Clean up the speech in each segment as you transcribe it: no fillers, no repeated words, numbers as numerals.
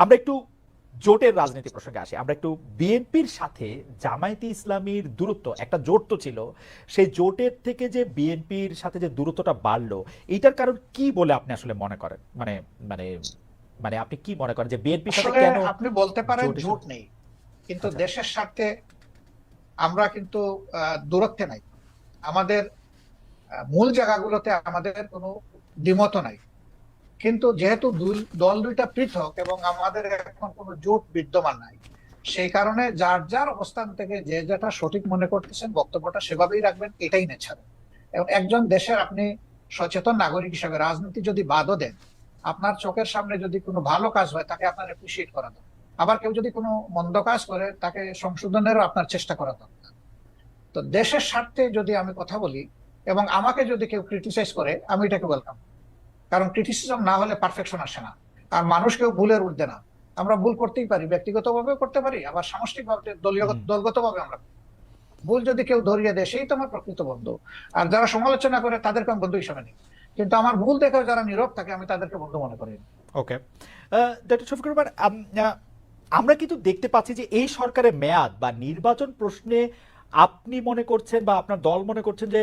আমরা একটু জোটের রাজনীতি প্রসঙ্গে আসি। আমরা একটু বিএনপির সাথে জামায়াতে ইসলামীর দূরত্ব, একটা জোট তো ছিল, সেই জোটের থেকে যে বিএনপির সাথে যে দূরত্বটা বাড়লো, এইটার কারণ কি বলে আপনি আসলে মনে করেন? মানে মানে মানে আপনি কি মনে করেন যে বিএনপির সাথে কেন আপনি বলতে পারেন জোট জোট নেই, কিন্তু আচ্ছা। দেশের স্বার্থে আমরা কিন্তু দূরত্বে নাই। আমাদের মূল জায়গাগুলোতে আমাদের কোনো দ্বিমত নাই, কিন্তু যেহেতু দল দুইটা পৃথক এবং আমাদের এখন কোনো জোট বিদ্যমান নাই, সেই কারণে যার যার অবস্থান থেকে যে যেটা সঠিক মনে করতেছেন বক্তব্যটা সেভাবেই রাখবেন, এটাই নেচার। এবং একজন দেশের আপনি সচেতন নাগরিক হিসেবে রাজনীতি যদি বাদও দেন, আপনার চোখের সামনে যদি কোনো ভালো কাজ হয় তাকে আপনার অ্যাপ্রিসিয়েট করা দরকার। আবার কেউ যদি কোনো মন্দ কাজ করে তাকে সংশোধনেরও আপনার চেষ্টা করা দরকার। তো দেশের স্বার্থে যদি আমি কথা বলি এবং আমাকে যদি কেউ ক্রিটিসাইজ করে, আমি এটাকে ওয়েলকাম। কারণ ক্রিটিসিজম না হলে পারফেকশন আসে না, আর মানুষ কেউ ভুলের ঊর্ধ্বে না। আমরা ভুল করতেই পারি, ব্যক্তিগতভাবেও করতে পারি, আবার সামষ্টিকভাবে দলগতভাবে আমরা ভুল যদি কেউ ধরিয়ে দেয় সেই তো আমার প্রকৃত বন্ধু। আর যারা সমালোচনা করে তাদেরকে আমি বন্ধু হিসাবে নিই, কিন্তু আমার ভুল দেখেও যারা নীরব থাকে আমি তাদেরকে বন্ধু মনে করি। ওকে, ডক্টর শফিকুর রহমান, আমরা কিন্তু দেখতে পাচ্ছি যে এই সরকারের মেয়াদ বা নির্বাচন প্রশ্নে আপনি মনে করছেন বা আপনার দল মনে করছেন যে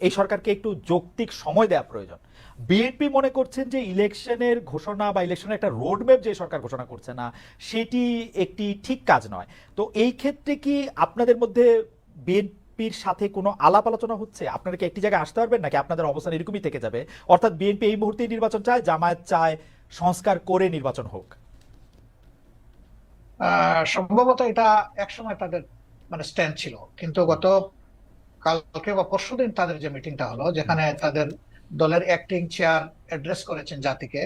এই সরকারকে একটু যৌক্তিক সময় দেওয়া প্রয়োজন। বিএনপি মনে করছেন যে ইলেকশনের ঘোষণা বা ইলেকশনের একটা রোডম্যাপ যে সরকার ঘোষণা করছে না, সেটি একটি ঠিক কাজ নয়। তো এই ক্ষেত্রে কি আপনাদের মধ্যে বিএনপির সাথে কোনো আলাপ আলোচনা হচ্ছে? আপনারা কি একটি জায়গায় আসতে পারবেন, নাকি আপনাদের অবস্থান এরকমই থেকে যাবে? অর্থাৎ বিএনপি এই মুহূর্তে নির্বাচন চায়, জামায়াত চায় সংস্কার করে নির্বাচন হোক। সম্ভবত এটা একসময় তাদের মানে স্ট্যান্ড ছিল, কিন্তু গত কালকে বা পরশুদিন তাদের যে মিটিংটা হলো, যেখানে তাদের দলের অ্যাক্টিং চেয়ার অ্যাড্রেস করেছেন জাতিকে,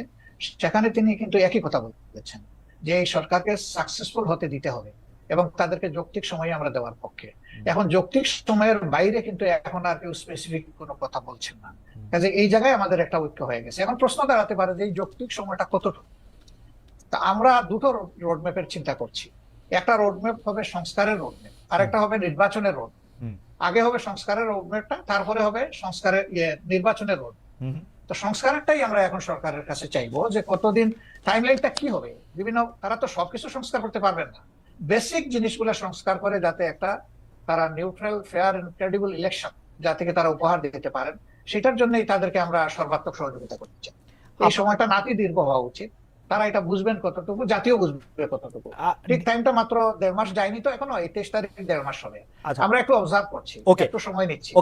সেখানে তিনি কিন্তু একই কথা বলেছেন যে এই সরকারকে সাকসেসফুল হতে দিতে হবে এবং তাদেরকে যৌক্তিক সময় আমরা দেওয়ার পক্ষে। এখন যৌক্তিক সময়ের বাইরে কিন্তু এখন আর কেউ স্পেসিফিক কোনো কথা বলছেন না, কাজে এই জায়গায় আমাদের একটা ঐক্য হয়ে গেছে। এখন প্রশ্ন দাঁড়াতে পারে যে এই যৌক্তিক সময়টা কতটুকু। তা আমরা দুটো রোডম্যাপের চিন্তা করছি। একটা রোডম্যাপ হবে সংস্কারের রোডম্যাপ, আর একটা হবে নির্বাচনের রোড। আগে হবে সংস্কারের রোডম্যাপটা, তারপরে হবে সংস্কারের নির্বাচনের রোড। তো সংস্কারটাই আমরা এখন সরকারের কাছে চাইবো যে কতদিন টাইমলাইনটা কি হবে। বিভিন্ন তারা তো সবকিছু সংস্কার করতে পারবেন না, বেসিক জিনিসগুলো সংস্কার করে যাতে একটা তারা neutral fair and credible election যাতে তারা উপহার দিতে পারেন, সেটার জন্যই তাদেরকে আমরা সর্বাত্মক সহযোগিতা করতে চাই। এই সময়টা নাতি দীর্ঘ হওয়া উচিত, তারা এটা বুঝবেন কতটুকু, জাতীয় বুঝবে কতটুকু। ঠিক টাইমটা মাত্র 1.5 মাস যায়নি তো এখনো, এই 23 তারিখ 1.5 মাস হবে। আমরা একটু অবজার্ভ করছি, একটু সময় নিচ্ছি।